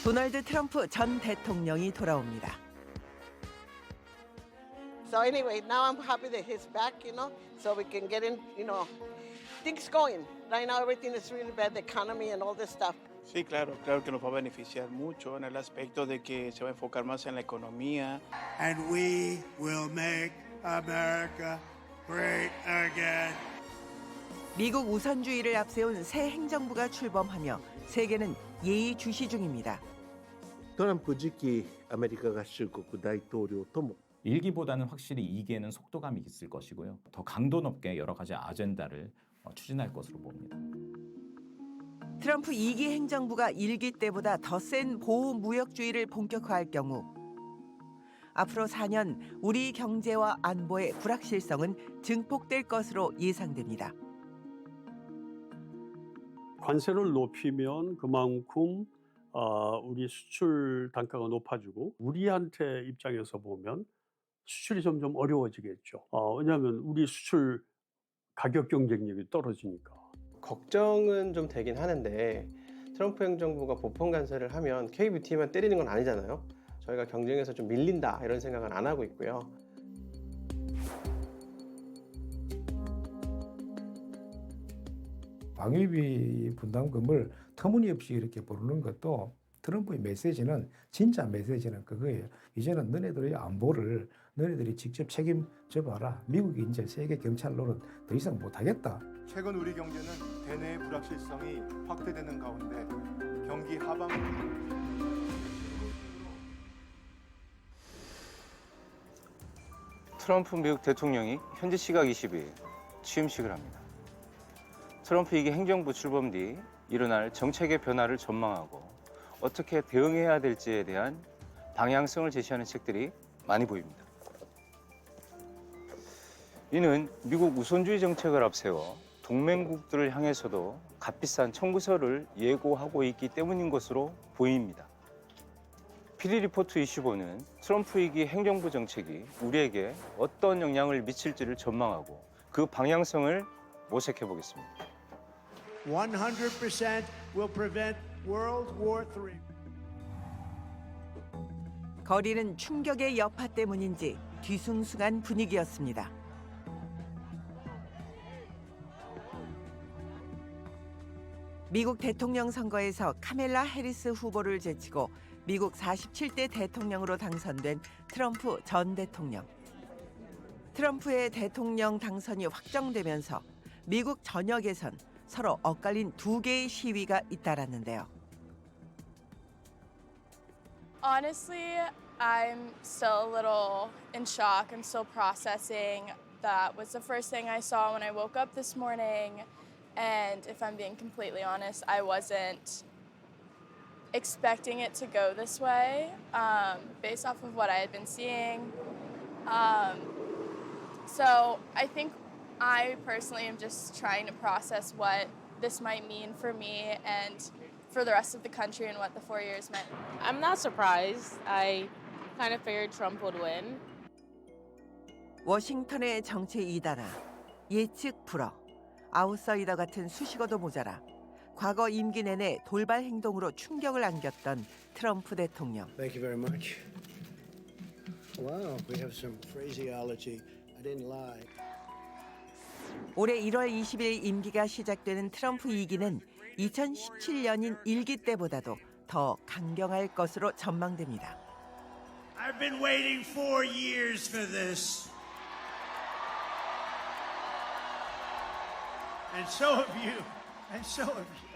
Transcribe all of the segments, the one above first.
도널드 트럼프 전 대통령이 돌아옵니다. So anyway, now I'm happy that he's back, so we can get in, things going. Right now everything is really bad, the economy and all this stuff. Sí, claro, claro que nos va a beneficiar mucho en el aspecto de que se va a enfocar más en la economía. And we will make America great again. 미국 우선주의를 앞세운 새 행정부가 출범하며 세계는 예의주시 중입니다. トランプ次期アメリカ合衆国大統領とも 1기보다는 확실히 2기에는 속도감이 있을 것이고요. 더 강도 높게 여러 가지 아젠다를 추진할 것으로 봅니다. 트럼프 2기 행정부가 1기 때보다 더 센 보호무역주의를 본격화할 경우 앞으로 4년 우리 경제와 안보의 불확실성은 증폭될 것으로 예상됩니다. 관세를 높이면 그만큼 우리 수출 단가가 높아지고 우리한테 입장에서 보면 수출이 점점 어려워지겠죠. 왜냐하면 우리 수출 가격 경쟁력이 떨어지니까. 걱정은 좀 되긴 하는데 트럼프 행정부가 보편 관세를 하면 K뷰티만 때리는 건 아니잖아요. 저희가 경쟁에서 좀 밀린다 이런 생각은 안 하고 있고요. 방위비 분담금을 터무니없이 이렇게 부르는 것도 트럼프의 메시지는 진짜 메시지는 그거예요. 이제는 너네들의 안보를 너네들이 직접 책임져 봐라. 미국이 이제 세계 경찰로는 더 이상 못하겠다. 최근 우리 경제는 대내의 불확실성이 확대되는 가운데 경기 하방 트럼프 미국 대통령이 현지 시각 22일 취임식을 합니다. 트럼프 2기 행정부 출범 뒤 일어날 정책의 변화를 전망하고 어떻게 대응해야 될지에 대한 방향성을 제시하는 책들이 많이 보입니다. 이는 미국 우선주의 정책을 앞세워 동맹국들을 향해서도 값비싼 청구서를 예고하고 있기 때문인 것으로 보입니다. PD 리포트 25는 트럼프 2기 행정부 정책이 우리에게 어떤 영향을 미칠지를 전망하고 그 방향성을 모색해 보겠습니다. 100% will prevent World War III. 거리는 충격의 여파 때문인지 뒤숭숭한 분위기였습니다. 미국 대통령 선거에서 카멜라 해리스 후보를 제치고 미국 47대 대통령으로 당선된 트럼프 전 대통령. 트럼프의 대통령 당선이 확정되면서 미국 전역에선 서로 엇갈린 두 개의 시위가 잇따랐는데요. Honestly, I'm still a little in shock. I'm still processing. That was the first thing I saw when I woke up this morning. And if I'm being completely honest, I wasn't expecting it to go this way based off of what I had been seeing. So I think I personally am just trying to process what this might mean for me and for the rest of the country and what the 4 years meant. I'm not surprised. I kind of figured Trump would win. 워싱턴의 정체 이단화, 예측 불허, 아웃사이더 같은 수식어도 모자라 과거 임기 내내 돌발 행동으로 충격을 안겼던 트럼프 대통령. Thank you very much. Wow, we have some phraseology. I didn't lie. 올해 1월 20일 임기가 시작되는 트럼프 2기는 2017년인 1기 때보다도 더 강경할 것으로 전망됩니다. I've been waiting 4 years for this. And so have you. And so have you.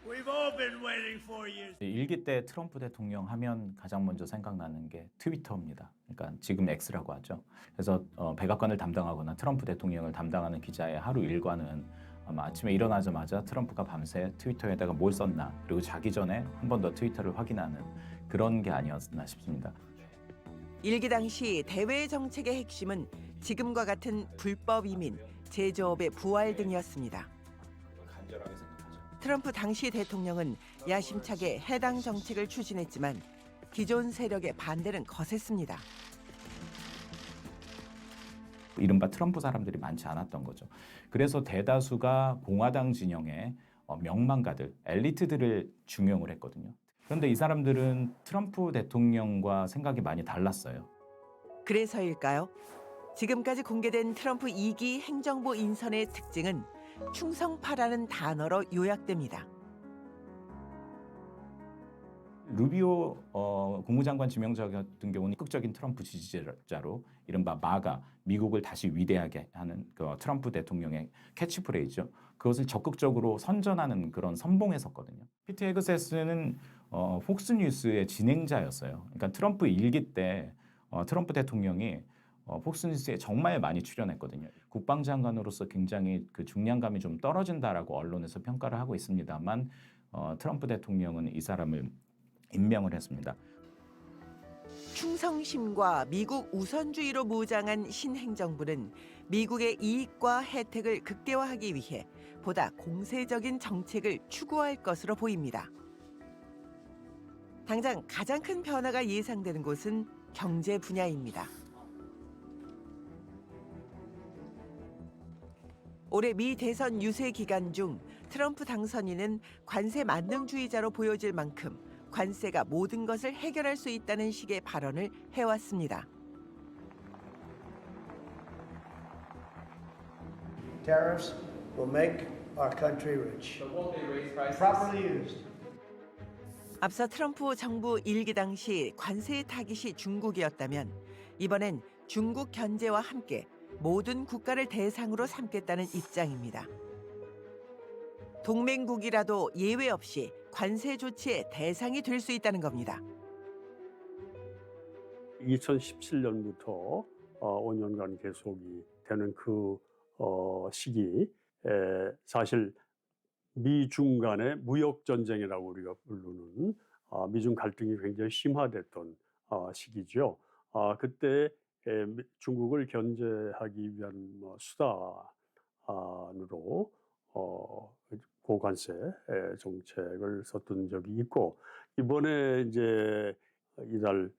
We've all been waiting 4 years. 1기 때 트럼프 대통령 하면 가장 먼저 생각나는 게 트위터입니다. 그러니까 지금 X라고 하죠. 그래서 백악관을 담당하거나 트럼프 대통령을 담당하는 기자의 하루 일과는 아마 아침에 일어나자마자 트럼프가 밤새 트위터에다가 뭘 썼나 그리고 자기 전에 한 번 더 트위터를 확인하는 그런 게 아니었나 싶습니다. 1기 당시 대외 정책의 핵심은 지금과 같은 불법 이민, 제조업의 부활 등이었습니다. 트럼프 당시 대통령은 야심차게 해당 정책을 추진했지만 기존 세력의 반대는 거셌습니다. 이른바 트럼프 사람들이 많지 않았던 거죠. 그래서 대다수가 공화당 진영의 명망가들, 엘리트들을 중용을 했거든요. 그런데 이 사람들은 트럼프 대통령과 생각이 많이 달랐어요. 그래서일까요? 지금까지 공개된 트럼프 2기 행정부 인선의 특징은 충성파라는 단어로 요약됩니다. 루비오 국무장관 지명자 같은 경우는 적극적인 트럼프 지지자로 이른바 마가, 미국을 다시 위대하게 하는 그 트럼프 대통령의 캐치프레이즈죠. 그것을 적극적으로 선전하는 그런 선봉에 섰거든요. 피트 헤그세스는 폭스뉴스의 진행자였어요. 그러니까 트럼프 1기 때 트럼프 대통령이 폭스뉴스에 정말 많이 출연했거든요. 국방장관으로서 굉장히 그 중량감이 좀 떨어진다라고 언론에서 평가를 하고 있습니다만 트럼프 대통령은 이 사람을 임명을 했습니다. 충성심과 미국 우선주의로 무장한 신행정부는 미국의 이익과 혜택을 극대화하기 위해 보다 공세적인 정책을 추구할 것으로 보입니다. 당장 가장 큰 변화가 예상되는 곳은 경제 분야입니다. 올해 미 대선 유세 기간 중 트럼프 당선인은 관세 만능주의자로 보여질 만큼 관세가 모든 것을 해결할 수 있다는 식의 발언을 해왔습니다. Tariffs will make our country rich. Properly used. 앞서 트럼프 정부 1기 당시 관세의 타깃이 중국이었다면 이번엔 중국 견제와 함께 모든 국가를 대상으로 삼겠다는 입장입니다. 동맹국이라도 예외 없이 관세 조치의 대상이 될 수 있다는 겁니다. 2017년부터 5년간 계속이 되는 그 시기에 사실 미중 간의 무역 전쟁이라고 우리가 부르는 미중 갈등이 굉장히 심화됐던 시기죠. 그때 중국을 견제하기 위한 수단으로 고관세 정책을 썼던 적이 있고 이번에 이제 이달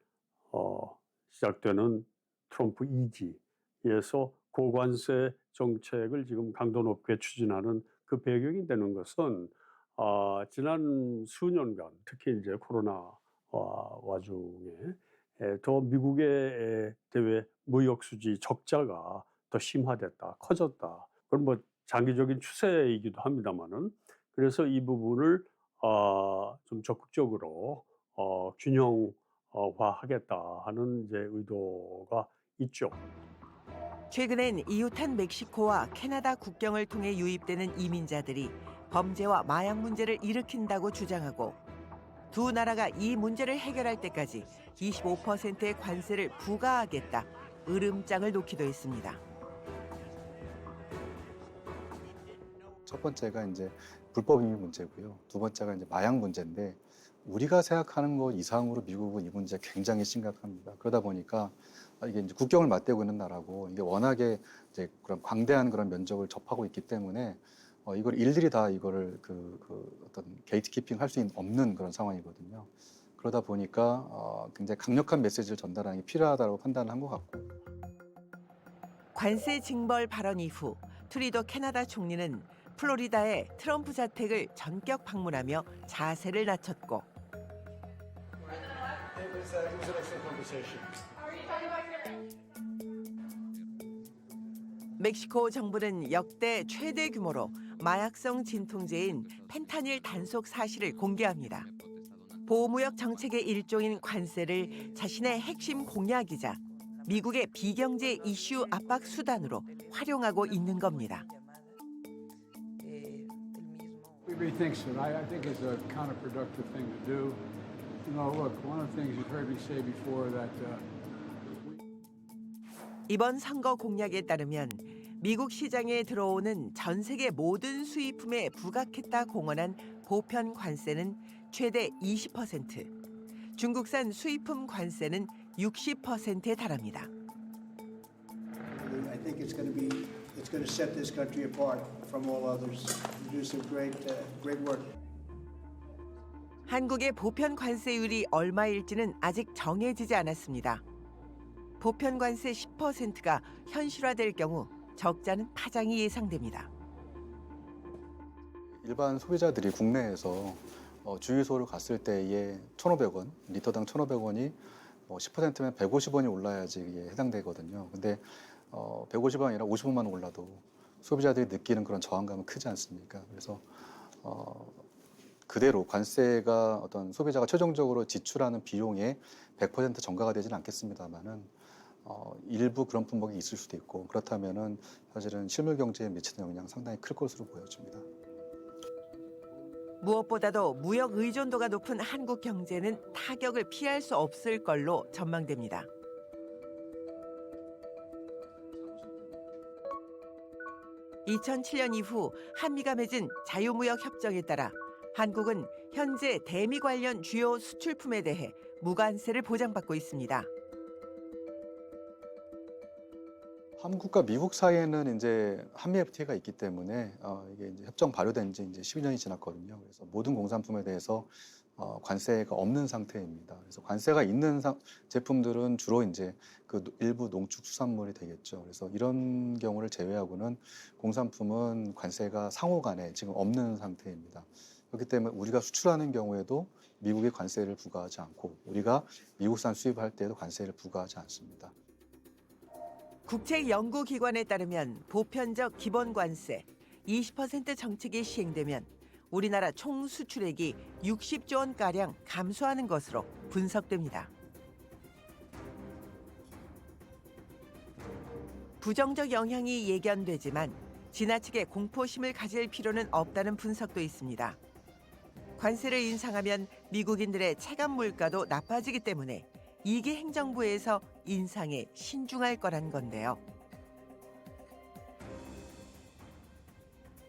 시작되는 트럼프 2기에서 고관세 정책을 지금 강도 높게 추진하는 그 배경이 되는 것은 지난 수년간 특히 이제 코로나 와중에 더 미국의 대외 무역 수지 적자가 더 심화됐다, 커졌다. 그건 뭐 장기적인 추세이기도 합니다만은 그래서 이 부분을 좀 적극적으로 균형화하겠다 하는 이제 의도가 있죠. 최근엔 이웃한 멕시코와 캐나다 국경을 통해 유입되는 이민자들이 범죄와 마약 문제를 일으킨다고 주장하고 두 나라가 이 문제를 해결할 때까지 25%의 관세를 부과하겠다, 으름장을 놓기도 했습니다. 첫 번째가 이제 불법 이민 문제고요. 두 번째가 이제 마약 문제인데 우리가 생각하는 것 이상으로 미국은 이 문제 굉장히 심각합니다. 그러다 보니까 이게 이제 국경을 맞대고 있는 나라고 이게 워낙에 이제 그런 광대한 그런 면적을 접하고 있기 때문에 이걸 일일이 다 이거를 어떤 게이트키핑 할 수 없는 그런 상황이거든요. 그러다 보니까 굉장히 강력한 메시지를 전달하는 게 필요하다고 판단을 한 것 같고. 관세 징벌 발언 이후 트루도 캐나다 총리는 플로리다의 트럼프 자택을 전격 방문하며 자세를 낮췄고 멕시코 정부는 역대 최대 규모로 마약성 진통제인 펜타닐 단속 사실을 공개합니다. 보호무역 정책의 일종인 관세를 자신의 핵심 공약이자 미국의 비경제 이슈 압박 수단으로 활용하고 있는 겁니다. We rethinks it. I think it's a counterproductive thing to do. You know, look, one of the things you've heard me say before that 이번 선거 공약에 따르면 미국 시장에 들어오는 전 세계 모든 수입품에 부각했다 공언한 보편 관세는 최대 20%, 중국산 수입품 관세는 60%에 달합니다. I think it's going to set this country apart from all others. You do some great work. 한국의 보편 관세율이 얼마일지는 아직 정해지지 않았습니다. 보편 관세 10%가 현실화될 경우 적잖은 파장이 예상됩니다. 일반 소비자들이 국내에서 주유소를 갔을 때에 1,500원, 리터당 1,500원이 10%면 150원이 올라야지 이게 해당되거든요. 근데 150원이 아니라 50원만 올라도 소비자들이 느끼는 그런 저항감은 크지 않습니까? 그래서 그대로 관세가 어떤 소비자가 최종적으로 지출하는 비용에 100% 전가가 되지는 않겠습니다만은 일부 그런 품목이 있을 수도 있고 그렇다면은 사실은 실물 경제에 미치는 영향 상당히 클 것으로 보여집니다. 무엇보다도 무역 의존도가 높은 한국 경제는 타격을 피할 수 없을 걸로 전망됩니다. (2007년) 이후 한미가 맺은 자유무역 협정에 따라 한국은 현재 대미 관련 주요 수출품에 대해 무관세를 보장받고 있습니다. 한국과 미국 사이에는 이제 한미 FTA가 있기 때문에 이게 이제 협정 발효된 지 이제 12년이 지났거든요. 그래서 모든 공산품에 대해서 관세가 없는 상태입니다. 그래서 관세가 있는 제품들은 주로 이제 그 일부 농축수산물이 되겠죠. 그래서 이런 경우를 제외하고는 공산품은 관세가 상호 간에 지금 없는 상태입니다. 그렇기 때문에 우리가 수출하는 경우에도 미국에 관세를 부과하지 않고 우리가 미국산 수입할 때에도 관세를 부과하지 않습니다. 국책연구기관에 따르면 보편적 기본관세 20% 정책이 시행되면 우리나라 총 수출액이 60조 원가량 감소하는 것으로 분석됩니다. 부정적 영향이 예견되지만 지나치게 공포심을 가질 필요는 없다는 분석도 있습니다. 관세를 인상하면 미국인들의 체감 물가도 나빠지기 때문에 2기 행정부에서 인상에 신중할 거란 건데요.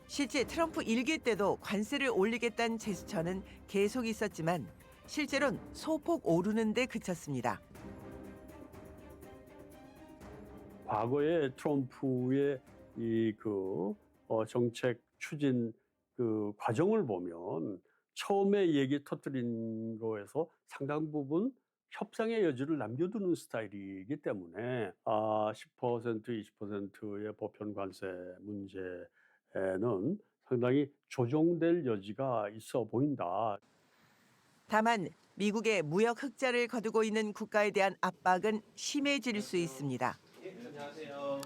실제 트럼프 1기 때도 관세를 올리겠다는 제스처는 계속 있었지만 실제로는 소폭 오르는 데 그쳤습니다. 과거에 트럼프의 정책 추진 과정을 보면 처음에 얘기 터뜨린 거에서 상당 부분 협상의 여지를 남겨두는 스타일이기 때문에 10%, 20%의 보편 관세 문제는 상당히 조정될 여지가 있어 보인다. 다만 미국의 무역 흑자를 거두고 있는 국가에 대한 압박은 심해질 수 있습니다. 안녕하세요.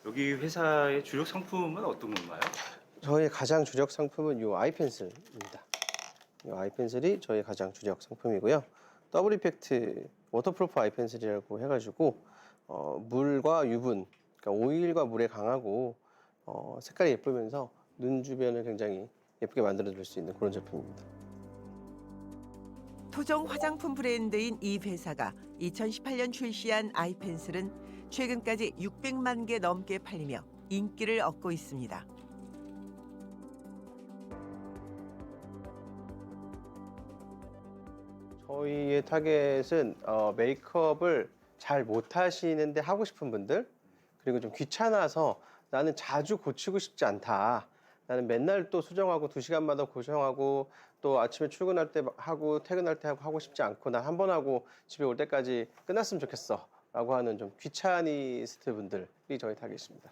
여기 회사의 주력 상품은 어떤 건가요? 저희의 가장 주력 상품은 이 아이펜슬입니다. 이 아이펜슬이 저희 가장 주력 상품이고요. 더블 이펙트 워터프루프 아이펜슬이라고 해가지고 물과 유분, 그러니까 오일과 물에 강하고 색깔이 예쁘면서 눈 주변을 굉장히 예쁘게 만들어줄 수 있는 그런 제품입니다. 토종 화장품 브랜드인 이 회사가 2018년 출시한 아이펜슬은 최근까지 600만 개 넘게 팔리며 인기를 얻고 있습니다. 저희의 타겟은 메이크업을 잘 못하시는데 하고 싶은 분들, 그리고 좀 귀찮아서 나는 자주 고치고 싶지 않다. 나는 맨날 또 수정하고 2시간마다 고정하고 또 아침에 출근할 때 하고 퇴근할 때 하고 싶지 않고 난 한 번 하고 집에 올 때까지 끝났으면 좋겠어 라고 하는 좀 귀차니스트 분들이 저희 타겟입니다.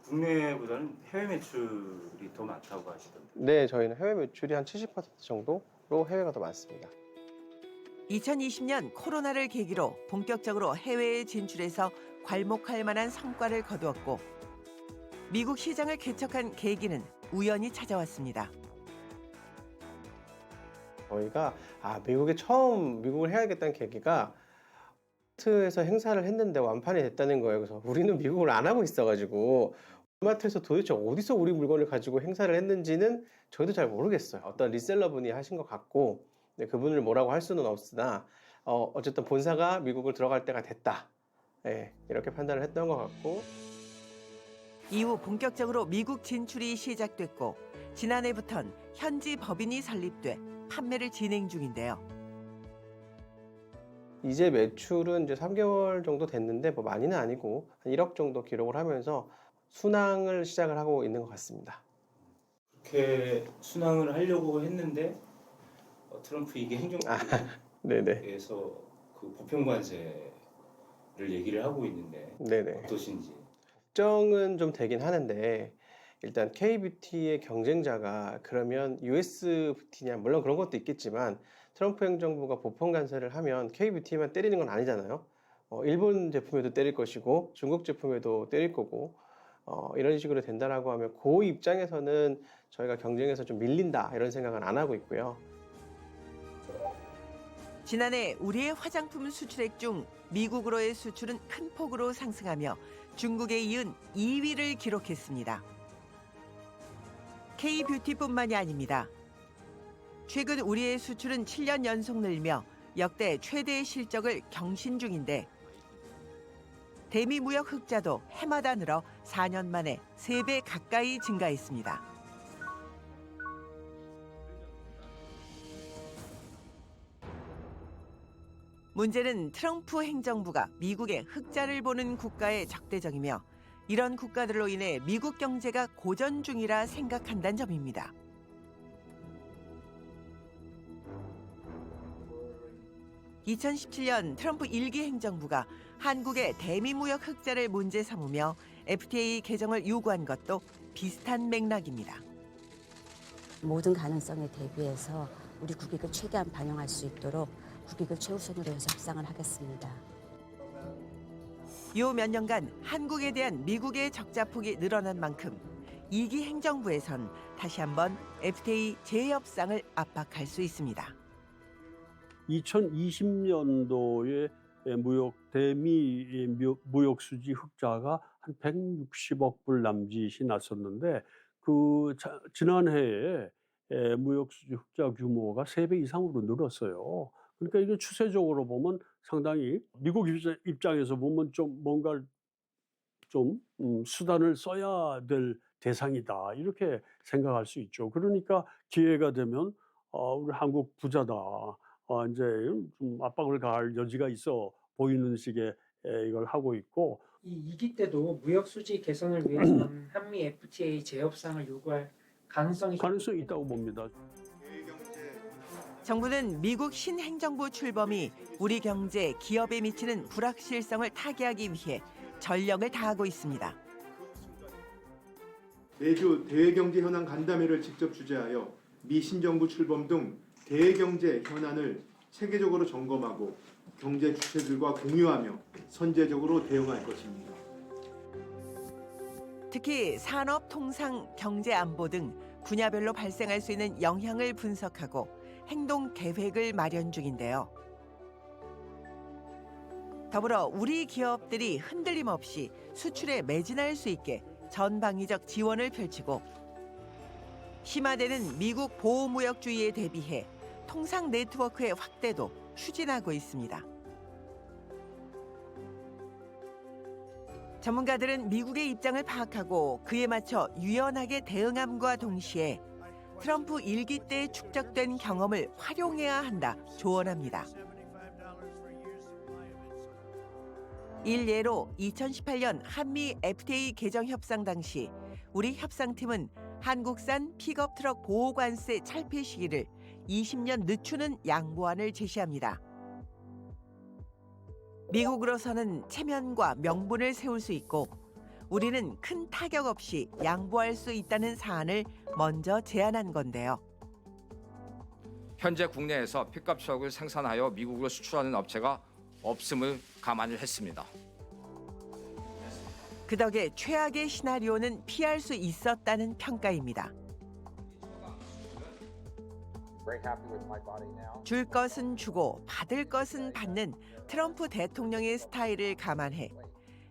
국내보다는 해외 매출이 더 많다고 하시던데. 네, 저희는 해외 매출이 한 70% 정도로 해외가 더 많습니다. 2020년 코로나를 계기로 본격적으로 해외에 진출해서 괄목할 만한 성과를 거두었고 미국 시장을 개척한 계기는 우연히 찾아왔습니다. 저희가 미국에 처음 미국을 해야겠다는 계기가 마트에서 행사를 했는데 완판이 됐다는 거예요. 그래서 우리는 미국을 안 하고 있어가지고 마트에서 도대체 어디서 우리 물건을 가지고 행사를 했는지는 저희도 잘 모르겠어요. 어떤 리셀러 분이 하신 것 같고 그분을 뭐라고 할 수는 없으나 어쨌든 본사가 미국을 들어갈 때가 됐다. 네, 이렇게 판단을 했던 것 같고 이후 본격적으로 미국 진출이 시작됐고 지난해부턴 현지 법인이 설립돼 판매를 진행 중인데요. 이제 매출은 이제 3개월 정도 됐는데 뭐 많이는 아니고 한 1억 정도 기록을 하면서 순항을 시작을 하고 있는 것 같습니다. 그렇게 순항을 하려고 했는데 트럼프 이게 행정부에서 그 보편 관세를 얘기를 하고 있는데 네네. 어떠신지? 걱정은 좀 되긴 하는데 일단 K-뷰티의 경쟁자가 그러면 US 뷰티냐, 물론 그런 것도 있겠지만 트럼프 행정부가 보편 관세를 하면 K-뷰티만 때리는 건 아니잖아요. 일본 제품에도 때릴 것이고 중국 제품에도 때릴 거고 이런 식으로 된다라고 하면 그 입장에서는 저희가 경쟁에서 좀 밀린다 이런 생각은 안 하고 있고요. 지난해 우리의 화장품 수출액 중 미국으로의 수출은 큰 폭으로 상승하며 중국에 이은 2위를 기록했습니다. K-뷰티뿐만이 아닙니다. 최근 우리의 수출은 7년 연속 늘며 역대 최대의 실적을 경신 중인데 대미 무역 흑자도 해마다 늘어 4년 만에 3배 가까이 증가했습니다. 문제는 트럼프 행정부가 미국의 흑자를 보는 국가에 적대적이며 이런 국가들로 인해 미국 경제가 고전 중이라 생각한다는 점입니다. (2017년) 트럼프 1기 행정부가 한국의 대미무역 흑자를 문제 삼으며 FTA 개정을 요구한 것도 비슷한 맥락입니다. 모든 가능성에 대비해서 우리 국익을 최대한 반영할 수 있도록 국익을 최우선으로 해서 협상을 하겠습니다. 요 몇 년간 한국에 대한 미국의 적자폭이 늘어난 만큼 2기 행정부에선 다시 한번 FTA 재협상을 압박할 수 있습니다. 2020년도에 대미 무역 수지 흑자가 한 160억 불 남짓이 났었는데 지난해에 무역 수지 흑자 규모가 3배 이상으로 늘었어요. 그러니까 이게 추세적으로 보면 상당히 미국 입장에서 보면 좀 뭔가 좀 수단을 써야 될 대상이다 이렇게 생각할 수 있죠. 그러니까 기회가 되면 우리 한국 부자다. 이제 좀 압박을 가할 여지가 있어 보이는 식의 이걸 하고 있고. 이 2기 때도 무역 수지 개선을 위해서는 한미 FTA 재협상을 요구할 가능성이 있다고 봅니다. 정부는 미국 신행정부 출범이 우리 경제, 기업에 미치는 불확실성을 타개하기 위해 전력을 다하고 있습니다. 내주 대경제 현안 간담회를 직접 주재하여 미 신정부 출범 등 대경제 현안을 체계적으로 점검하고 경제 주체들과 공유하며 선제적으로 대응할 것입니다. 특히 산업, 통상, 경제 안보 등 분야별로 발생할 수 있는 영향을 분석하고 행동 계획을 마련 중인데요. 더불어 우리 기업들이 흔들림 없이 수출에 매진할 수 있게 전방위적 지원을 펼치고 심화되는 미국 보호무역주의에 대비해 통상 네트워크의 확대도 추진하고 있습니다. 전문가들은 미국의 입장을 파악하고 그에 맞춰 유연하게 대응함과 동시에 트럼프 1기 때 축적된 경험을 활용해야 한다 조언합니다. 일예로 2018년 한미 FTA 개정 협상 당시 우리 협상팀은 한국산 픽업 트럭 보호관세 철폐 시기를 20년 늦추는 양보안을 제시합니다. 미국으로서는 체면과 명분을 세울 수 있고 우리는 큰 타격 없이 양보할 수 있다는 사안을 먼저 제안한 건데요. 현재 국내에서 픽업 트럭을 생산하여 미국으로 수출하는 업체가 없음을 감안을 했습니다. 그 덕에 최악의 시나리오는 피할 수 있었다는 평가입니다. 줄 것은 주고 받을 것은 받는 트럼프 대통령의 스타일을 감안해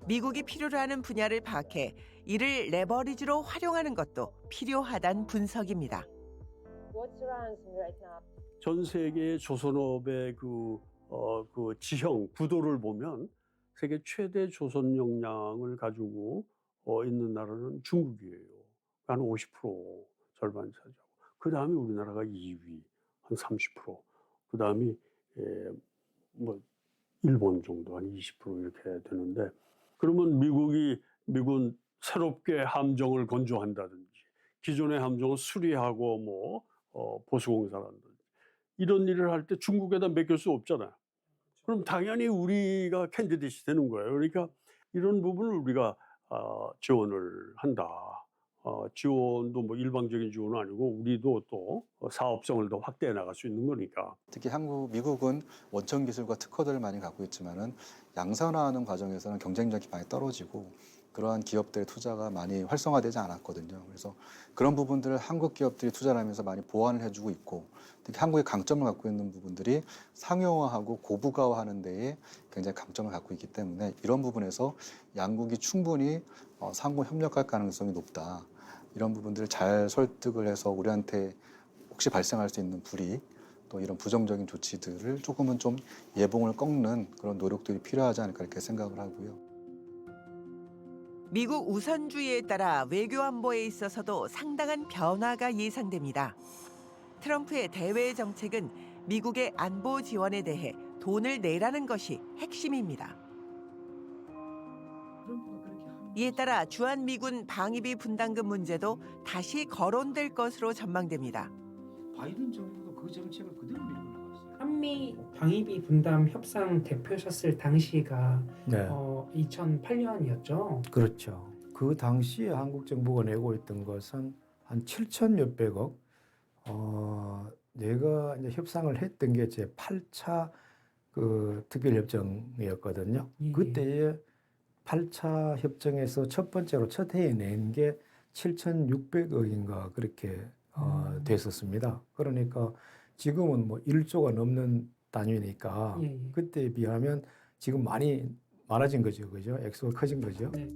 미국이 필요로 하는 분야를 파악해 이를 레버리지로 활용하는 것도 필요하다는 분석입니다. 전 세계의 조선업의 그 지형 구도를 보면 세계 최대 조선 용량을 가지고 있는 나라는 중국이에요. 한 50% 절반 차지하고. 그 다음에 우리나라가 2위, 한 30%. 그 다음이 일본 정도 한 20% 이렇게 되는데, 그러면 미국은 새롭게 함정을 건조한다든지, 기존의 함정을 수리하고 보수공사한다든지 이런 일을 할 때 중국에다 맡길 수 없잖아요. 그럼 당연히 우리가 캔디데이트이 되는 거예요. 그러니까 이런 부분을 우리가 지원을 한다. 지원도 뭐 일방적인 지원은 아니고 우리도 또 사업성을 더 확대해 나갈 수 있는 거니까. 특히 미국은 원천 기술과 특허들을 많이 갖고 있지만은 양산화하는 과정에서는 경쟁력이 많이 떨어지고 그러한 기업들의 투자가 많이 활성화되지 않았거든요. 그래서 그런 부분들을 한국 기업들이 투자를 하면서 많이 보완을 해주고 있고 특히 한국의 강점을 갖고 있는 부분들이 상용화하고 고부가화하는 데에 굉장히 강점을 갖고 있기 때문에 이런 부분에서 양국이 충분히 상호 협력할 가능성이 높다. 이런 부분들을 잘 설득을 해서 우리한테 혹시 발생할 수 있는 불이익 또 이런 부정적인 조치들을 조금은 좀 예봉을 꺾는 그런 노력들이 필요하지 않을까 이렇게 생각을 하고요. 미국 우선주의에 따라 외교 안보에 있어서도 상당한 변화가 예상됩니다. 트럼프의 대외 정책은 미국의 안보 지원에 대해 돈을 내라는 것이 핵심입니다. 이에 따라 주한미군 방위비 분담금 문제도 다시 거론될 것으로 전망됩니다. 바이든 정부도 그 정책을 그대로 밀고 나갔어요. 한미 방위비 분담 협상 대표셨을 당시가 네. 2008년이었죠. 그렇죠. 그 당시에 한국 정부가 내고 있던 것은 한 7천 몇백억. 내가 이제 협상을 했던 게 제 8차 그 특별협정이었거든요. 예. 그때에 8차 협정에서 첫 번째로 첫 해에 낸 게 7,600억인가 그렇게 됐었습니다. 그러니까 지금은 뭐 1조가 넘는 단위니까 예. 그때에 비하면 지금 많이 많아진 거죠. 그죠? 액수가 커진 거죠. 네.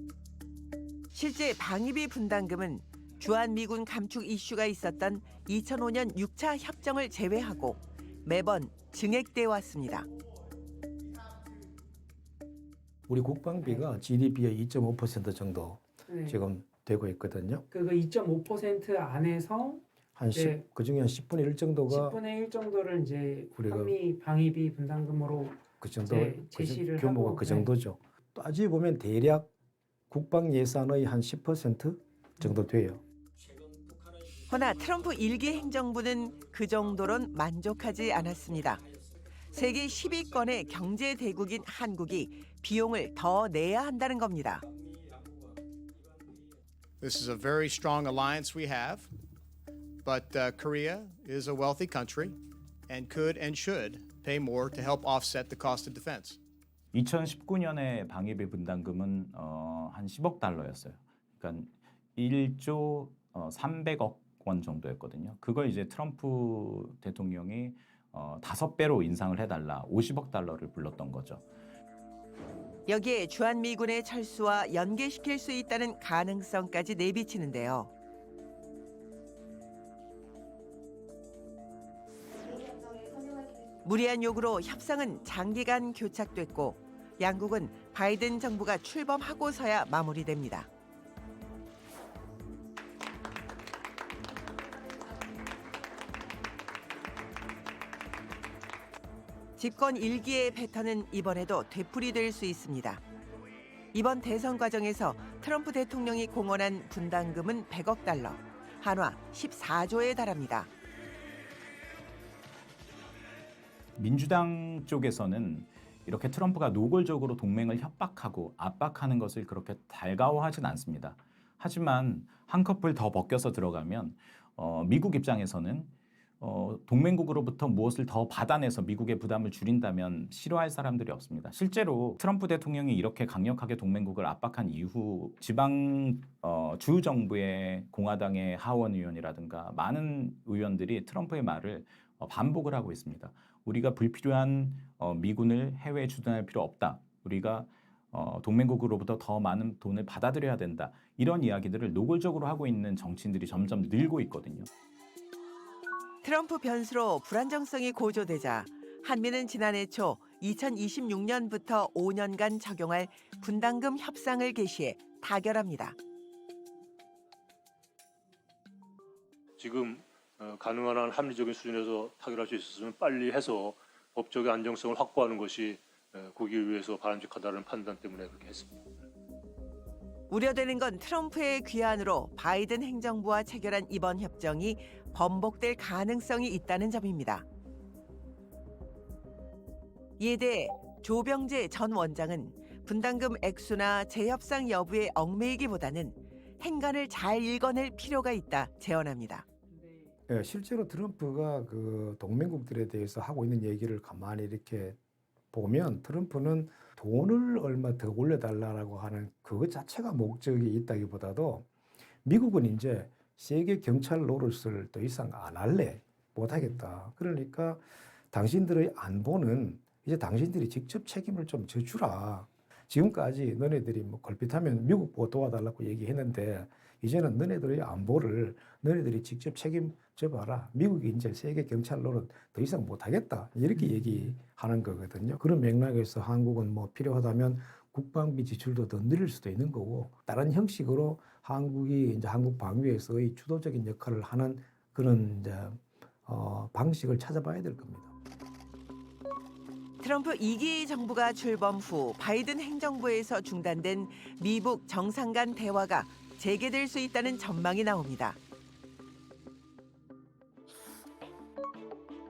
실제 방위비 분담금은 주한미군 감축 이슈가 있었던 2005년 6차 협정을 제외하고 매번 증액돼 왔습니다. 우리 국방비가 GDP의 2.5% 정도 네. 지금 되고 있거든요. 그거 2.5% 안에서 한 10, 네. 그중에 한 10분의 1 정도가 10분의 1 정도를 이제 우리가 한미 방위비 분담금으로 그 정도 이제 제시를 규모가 하고, 그 네. 정도죠. 따지고 보면 대략 국방 예산의 한 10% 정도 돼요. 허나 트럼프 1기 행정부는 그 정도론 만족하지 않았습니다. 세계 10위권의 경제 대국인 한국이 비용을 더 내야 한다는 겁니다. This is a very strong alliance we have, but Korea is a wealthy country and could and should pay more to help offset the cost of defense. 2019년에 방위비 분담금은 한 10억 달러였어요. 그러니까 1조 300억 원 정도였거든요. 그걸 이제 트럼프 대통령이 5배로 인상을 해달라 50억 달러를 불렀던 거죠. 여기에 주한미군의 철수와 연계시킬 수 있다는 가능성까지 내비치는데요. 무리한 요구로 협상은 장기간 교착됐고 양국은 바이든 정부가 출범하고서야 마무리됩니다. 집권 1기의 패턴은 이번에도 되풀이될 수 있습니다. 이번 대선 과정에서 트럼프 대통령이 공언한 분담금은 100억 달러, 한화 14조에 달합니다. 민주당 쪽에서는 이렇게 트럼프가 노골적으로 동맹을 협박하고 압박하는 것을 그렇게 달가워하진 않습니다. 하지만 한꺼풀 더 벗겨서 들어가면 미국 입장에서는 동맹국으로부터 무엇을 더 받아내서 미국의 부담을 줄인다면 싫어할 사람들이 없습니다. 실제로 트럼프 대통령이 이렇게 강력하게 동맹국을 압박한 이후 지방 주 정부의 공화당의 하원 의원이라든가 많은 의원들이 트럼프의 말을 반복을 하고 있습니다. 우리가 불필요한 미군을 해외에 주둔할 필요 없다. 우리가 동맹국으로부터 더 많은 돈을 받아들여야 된다. 이런 이야기들을 노골적으로 하고 있는 정치인들이 점점 늘고 있거든요. 트럼프 변수로 불안정성이 고조되자 한미는 지난해 초 2026년부터 5년간 적용할 분담금 협상을 개시해 타결합니다. 지금 가능한 한 합리적인 수준에서 타결할 수 있었으면 빨리 해서 법적인 안정성을 확보하는 것이 국익을 위해서 바람직하다는 판단 때문에 그렇게 했습니다. 우려되는 건 트럼프의 귀환으로 바이든 행정부와 체결한 이번 협정이 번복될 가능성이 있다는 점입니다. 이에 대해 조병재 전 원장은 분담금 액수나 재협상 여부에 얽매이기보다는 행간을 잘 읽어낼 필요가 있다 제언합니다. 예, 실제로 트럼프가 그 동맹국들에 대해서 하고 있는 얘기를 가만히 이렇게 보면 트럼프는 돈을 얼마 더 올려달라고 하는 그것 자체가 목적이 있다기보다도 미국은 이제 세계 경찰 노릇을 더 이상 안 할래, 못 하겠다. 그러니까 당신들의 안보는 이제 당신들이 직접 책임을 좀 져주라. 지금까지 너네들이 뭐 걸핏하면 미국 보고 도와달라고 얘기했는데 이제는 너네들의 안보를 너네들이 직접 책임져봐라. 미국이 이제 세계 경찰 노릇 더 이상 못하겠다. 이렇게 얘기하는 거거든요. 그런 맥락에서 한국은 뭐 필요하다면 국방비 지출도 더 늘릴 수도 있는 거고 다른 형식으로 한국이 이제 한국 방위에서의 주도적인 역할을 하는 그런 이제 방식을 찾아봐야 될 겁니다. 트럼프 2기 정부가 출범 후 바이든 행정부에서 중단된 미북 정상 간 대화가 재개될 수 있다는 전망이 나옵니다.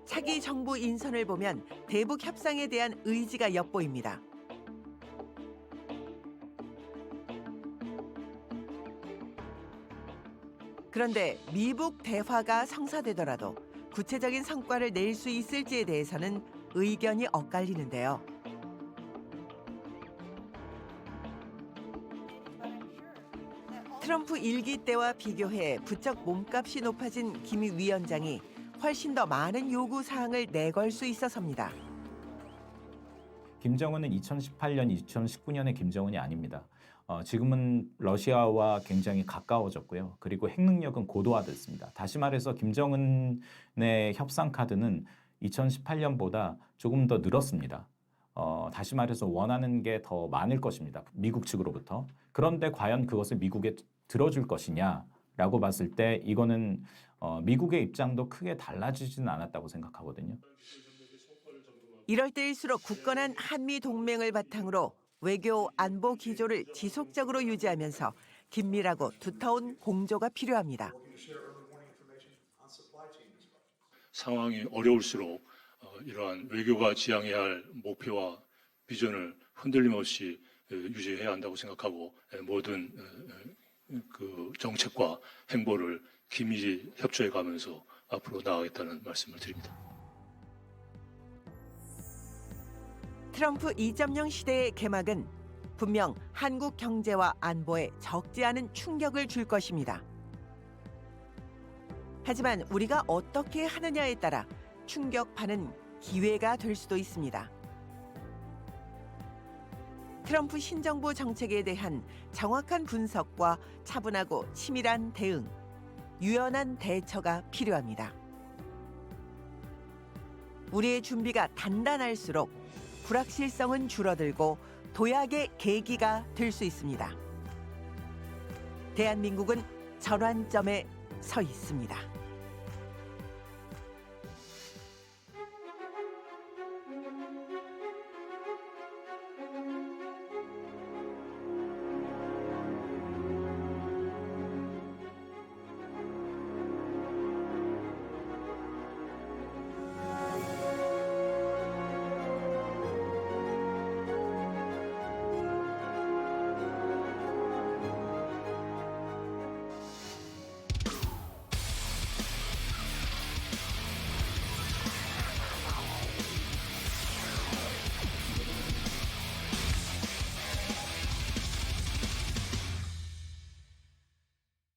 차기 정부 인선을 보면 대북 협상에 대한 의지가 엿보입니다. 그런데 미북 대화가 성사되더라도 구체적인 성과를 낼 수 있을지에 대해서는 의견이 엇갈리는데요. 트럼프 1기 때와 비교해 부쩍 몸값이 높아진 김 위원장이 훨씬 더 많은 요구 사항을 내걸 수 있어서입니다. 김정은은 2018년, 2019년의 김정은이 아닙니다. 지금은 러시아와 굉장히 가까워졌고요. 그리고 핵 능력은 고도화됐습니다. 다시 말해서 김정은의 협상 카드는 2018년보다 조금 더 늘었습니다. 다시 말해서 원하는 게 더 많을 것입니다. 미국 측으로부터. 그런데 과연 그것을 미국에 들어줄 것이냐라고 봤을 때 이거는 미국의 입장도 크게 달라지지는 않았다고 생각하거든요. 이럴 때일수록 굳건한 한미 동맹을 바탕으로 외교 안보 기조를 지속적으로 유지하면서 긴밀하고 두터운 공조가 필요합니다. 상황이 어려울수록 이러한 외교가 지향해야 할 목표와 비전을 흔들림 없이 유지해야 한다고 생각하고 모든 그 정책과 행보를 긴밀히 협조해 가면서 앞으로 나아가겠다는 말씀을 드립니다. 트럼프 2.0 시대의 개막은 분명 한국 경제와 안보에 적지 않은 충격을 줄 것입니다. 하지만 우리가 어떻게 하느냐에 따라 충격파는 기회가 될 수도 있습니다. 트럼프 신정부 정책에 대한 정확한 분석과 차분하고 치밀한 대응, 유연한 대처가 필요합니다. 우리의 준비가 단단할수록 불확실성은 줄어들고 도약의 계기가 될 수 있습니다. 대한민국은 전환점에 서 있습니다.